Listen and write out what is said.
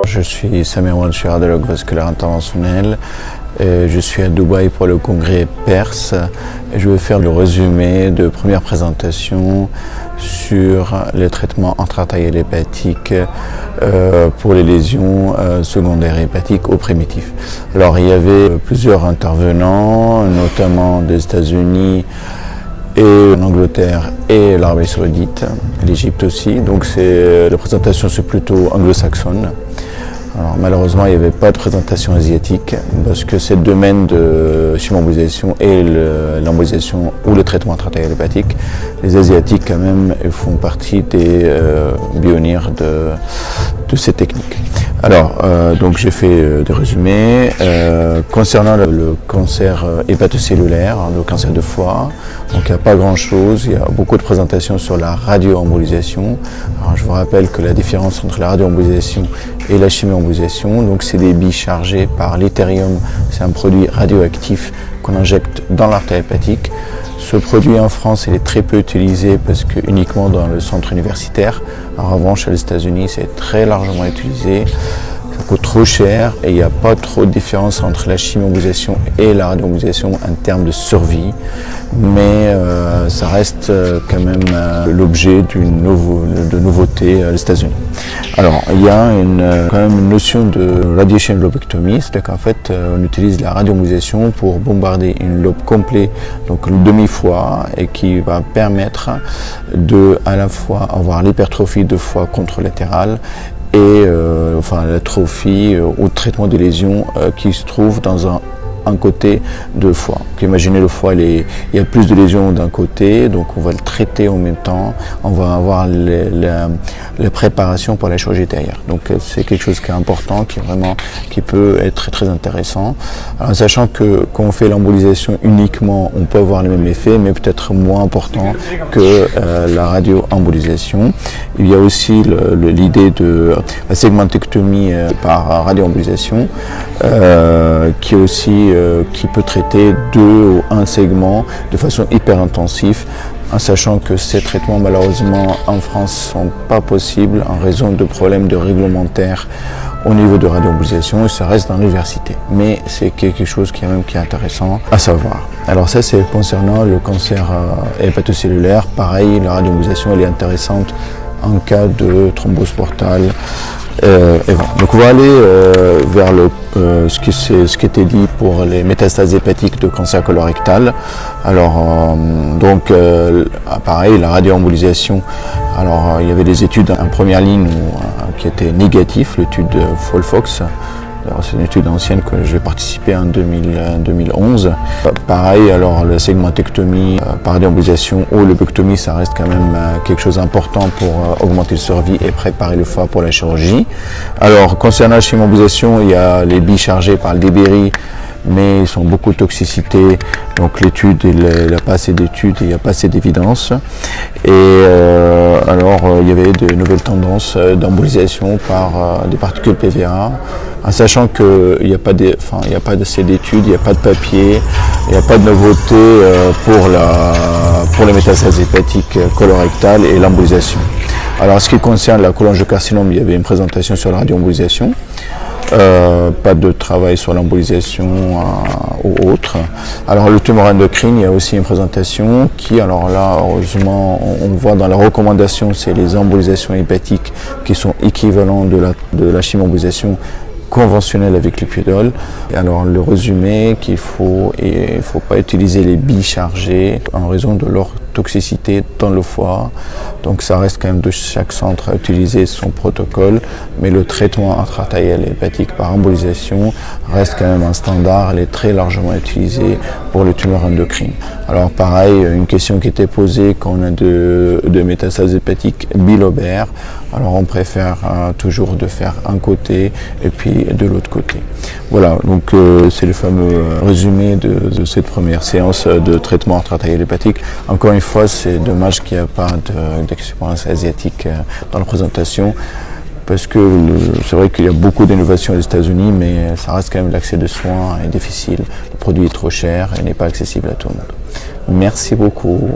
je suis Samir Ouad, je suis radiologue vasculaire interventionnel. Je suis à Dubaï pour le congrès Perse et je vais faire le résumé de première présentation sur les traitements intra-artériels hépatiques pour les lésions secondaires hépatiques au primitif. Alors il y avait plusieurs intervenants, notamment des États-Unis et l'Angleterre et l'Arabie Saoudite, l'Égypte aussi. Donc la présentation c'est plutôt anglo-saxonne. Alors, malheureusement, il n'y avait pas de présentation asiatique parce que c'est le domaine de chimio-embolisation et l'embolisation ou le traitement intra-artériel hépatique. Les Asiatiques, quand même, font partie des pionniers de ces techniques. Alors, donc j'ai fait des résumés concernant le cancer hépatocellulaire, le cancer de foie. Donc il n'y a pas grand-chose, il y a beaucoup de présentations sur la radioembolisation. Alors je vous rappelle que la différence entre la radioembolisation et la chimio-embolisation, donc c'est des billes chargées par l'yttrium, c'est un produit radioactif qu'on injecte dans l'artère hépatique. Ce produit en France, il est très peu utilisé parce que uniquement dans le centre universitaire. En revanche, aux États-Unis, c'est très largement utilisé. Ça coûte trop cher et il n'y a pas trop de différence entre la chimio-embolisation et la radioembolisation en termes de survie. Mais ça reste quand même l'objet de nouveautés aux États-Unis. Alors, il y a quand même une notion de radiation lobectomie, c'est-à-dire qu'en fait, on utilise la radioembolisation pour bombarder une lobe complète, donc le demi-foie, et qui va permettre de à la fois avoir l'hypertrophie de foie contralatérale et l'atrophie ou le traitement des lésions qui se trouvent dans un côté de foie. Donc, imaginez le foie, il y a plus de lésions d'un côté, donc on va le traiter en même temps, on va avoir la préparation pour la chirurgie derrière. Donc c'est quelque chose qui est important, qui peut être très très intéressant. Alors, sachant que quand on fait l'embolisation uniquement, on peut avoir le même effet, mais peut-être moins important que la radioembolisation. Il y a aussi l'idée de la segmentectomie par radioembolisation, qui peut traiter 2 ou 1 segment de façon hyper intensive, en sachant que ces traitements malheureusement en France ne sont pas possibles en raison de problèmes de réglementaires au niveau de radioembolisation, et ça reste dans l'université. Mais c'est quelque chose qui est intéressant à savoir. Alors ça, c'est concernant le cancer hépatocellulaire. Pareil, la radioembolisation elle est intéressante en cas de thrombose portale. Et voilà. Donc on va aller vers ce qui était dit pour les métastases hépatiques de cancer colorectal. Alors pareil, la radioembolisation. Alors il y avait des études en première ligne qui étaient négatives, l'étude Folfox. C'est une étude ancienne que j'ai participé en 2011. Pareil, alors la segmentectomie par radioembolisation ou lobectomie, ça reste quand même quelque chose d'important pour augmenter le survie et préparer le foie pour la chirurgie. Alors concernant la chimio-embolisation, il y a les billes chargées par le DBRI, mais ils ont beaucoup de toxicité, donc l'étude, il n'y a pas assez d'études, il n'y a pas assez d'évidence. Et il y avait de nouvelles tendances d'embolisation par des particules PVA, en sachant qu'il n'y a pas assez d'études, il n'y a pas de papier, il n'y a pas de nouveauté pour les métastases hépatiques colorectales et l'embolisation. Alors, en ce qui concerne la cholangiocarcinome, il y avait une présentation sur la radioembolisation. Pas de travail sur l'embolisation ou autre. Alors le tumeur endocrine, il y a aussi une présentation qui, alors là, heureusement, on voit dans la recommandation, c'est les embolisations hépatiques qui sont équivalents de la chimio-embolisation conventionnelle avec l'épidol. Alors le résumé il faut pas utiliser les billes chargées en raison de leur toxicité dans le foie. Donc ça reste quand même de chaque centre à utiliser son protocole, mais le traitement intra-artériel hépatique par embolisation reste quand même un standard, elle est très largement utilisée pour les tumeurs endocrines. Alors pareil, une question qui était posée quand on a de métastases hépatiques bilobères, alors on préfère toujours de faire un côté et puis de l'autre côté. Voilà, donc c'est le fameux résumé de cette première séance de traitement intra-artériel hépatique. Encore une fois, c'est dommage qu'il n'y ait pas d'expérience asiatique dans la présentation, parce que c'est vrai qu'il y a beaucoup d'innovations aux États-Unis, mais ça reste quand même l'accès de soins est difficile. Le produit est trop cher et n'est pas accessible à tout le monde. Merci beaucoup.